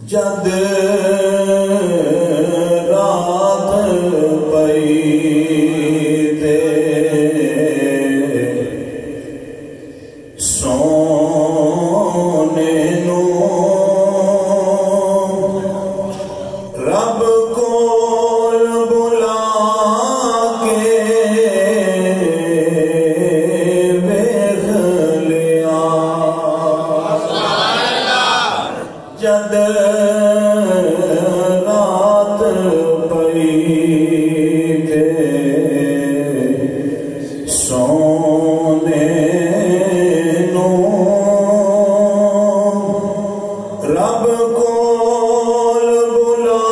جد رات پئی تے سونے نو رب کول بلا کے ویکھ لیا جد رات پئی تے سونے نو رب کول بلا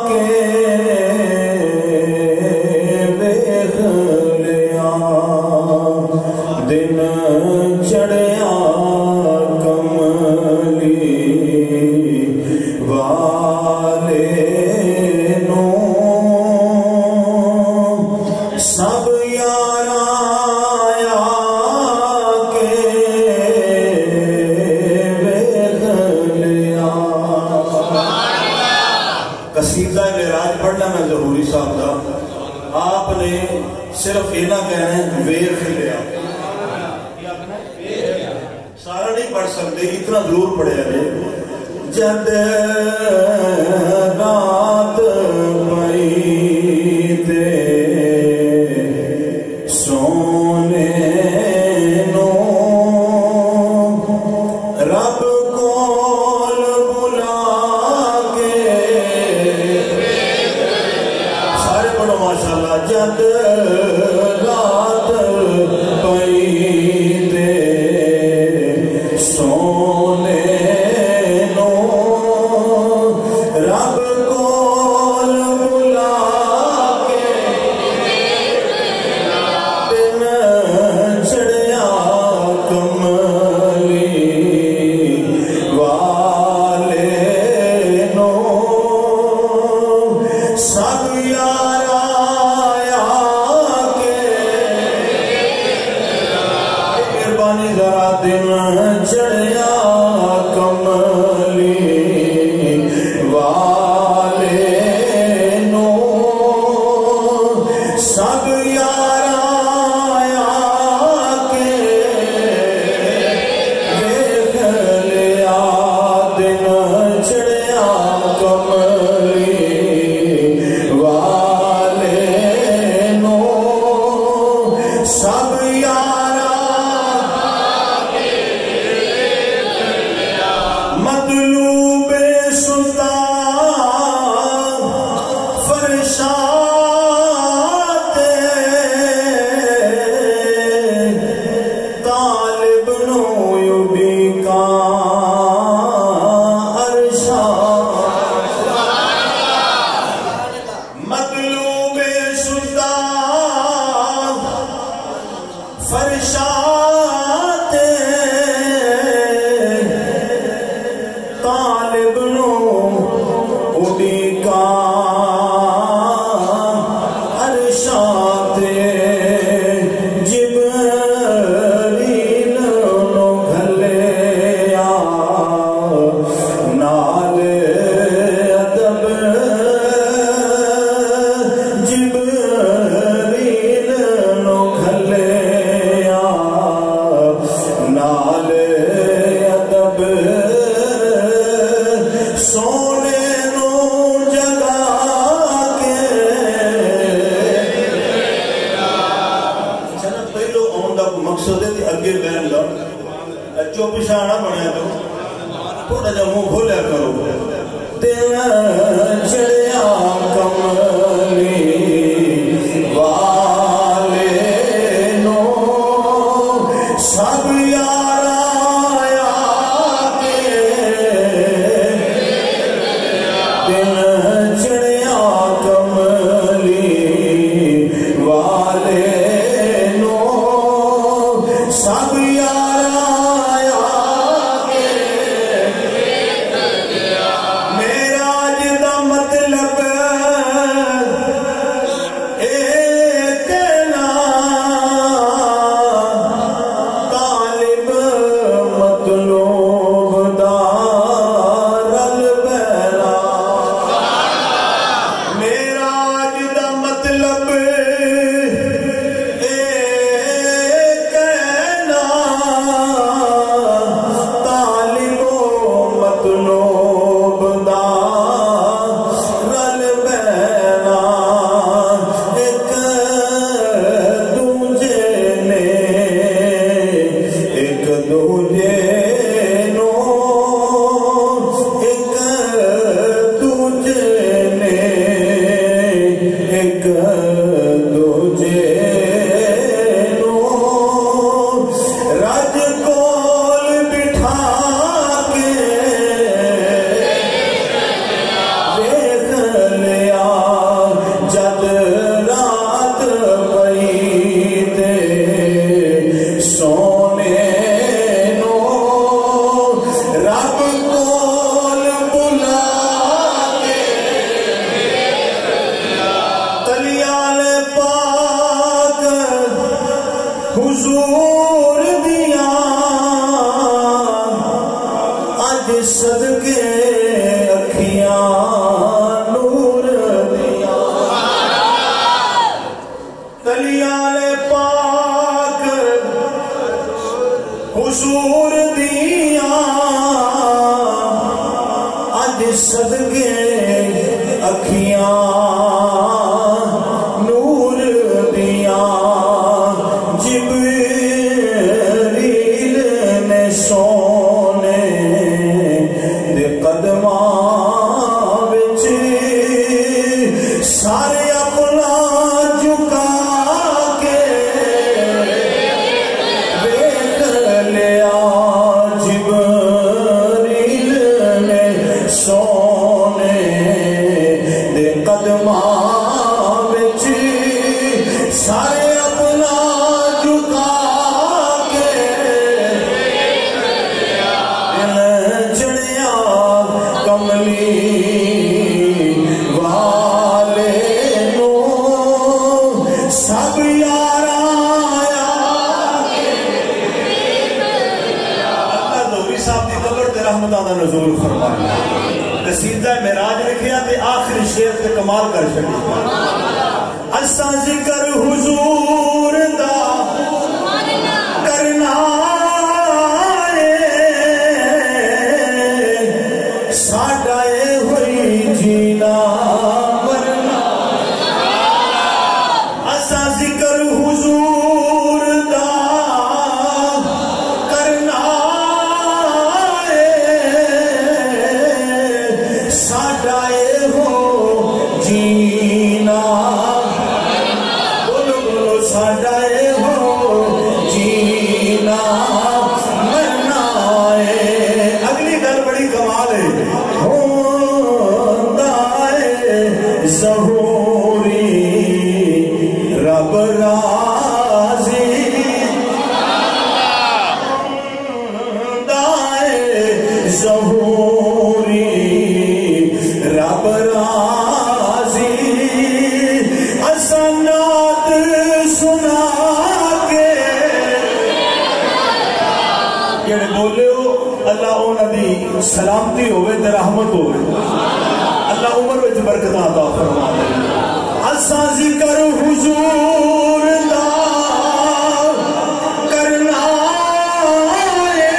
کے ویکھ لیا دن چڑھیا کملی والے نو سب یاراں آ کے ویکھ لیا قصیدہ معراج پڑھنا میں ضروری صاحب دا آپ نے صرف اینا کہنا ہے ویکھ لیا سارا نہیں پڑھ سکتے اتنا ضرور پڑھے ہے جد رات پئی تے سونے نو رب کول بلا کے سارے پڑھو ماشاءاللہ جد رات پئی تے سونے نو رب کول بلا کے دن چڑھیا کملی والے نو سب یاراں آ کے مہربانی ذرا دن چڑھیا کملی والے نو سب یاراں آ کے ویکھ لیا دن چڑھیا کملی والے نو سب یاراں مطلوب سلطان فرشاد طالب نو یوبی کا ارشاد مطلوب سلطان فرشاد طالب نو اڈی کا ارشاد جبریل نو گھلیا نال ادب جبریل نو گھلیا نال ادب سونے نو جگا کے چلو پہلو آن دا مقصد ہے اگے بہن دا چو پچھانا بنیا تو تھوڑا جا منہ کھولیا کرو دن چڑھیا کملی والے نو سب یاراں آ کے دن چڑھیا کملی والے نو سب یاراں آ کے معراج دا مطلب صدقے اکھیاں نور دیاں کلیاں پاک حضور دیاں اج صدقے اکھیاں نور دیاں جبریل نے سونے دے قدماں وچ سارے اپنا جھکا کے ویکھ لیا جبریل نے سونے دے قدماں وچ سارے اپنا جھکا کے دل چڑھیا کملی والے نو سب یار آیا اللہ دھوبی صاحب دی قبر تے رحمتاں دا نزول فرمایا قصیدہ معراج لکھیا تے آخری شعر تے کمال کر چھڈی اساں ذکر حضور دا کرنا ہے ساڈا اے ہوئی جینا مرنا اساں ذکر حضور دا کرنا ہے ساڈا اے ہو جینا ساڈا اے ہو جینا مرنا ہے اگلی گل بڑی کمال ہے ہوندا ہے ظہوری رب راضی ہوندا ہے ظہوری رب راضی اساں نعت سنا کے جڑے بولے ہو اللہ انہاں دی سلامتی ہوے تے رحمت ہوے اللہ عمر وچ برکت عطا فرمائے اساں ذکر حضور دا کرنا ہے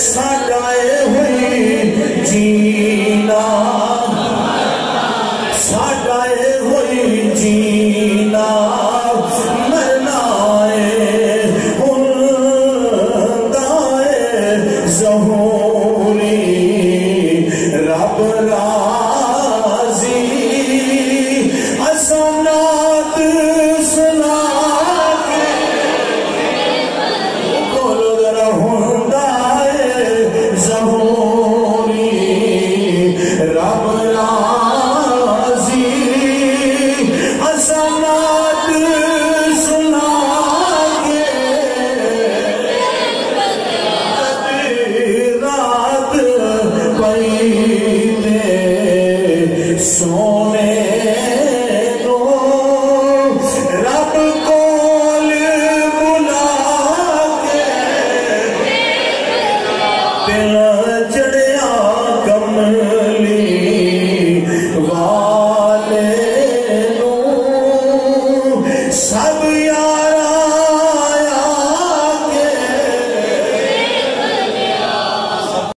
ساڈا اے ہوئی جینا ساڈا اے ہوئی جینا مرنا ہے ہوندا ہے ظہوری رب راضی اساں نعت سنا کے بولو ذرا ہوندا ہے ظہوری رب راضی اساں نعت سنا کے رات پئی تے سونے نو رب کول بلا کے دل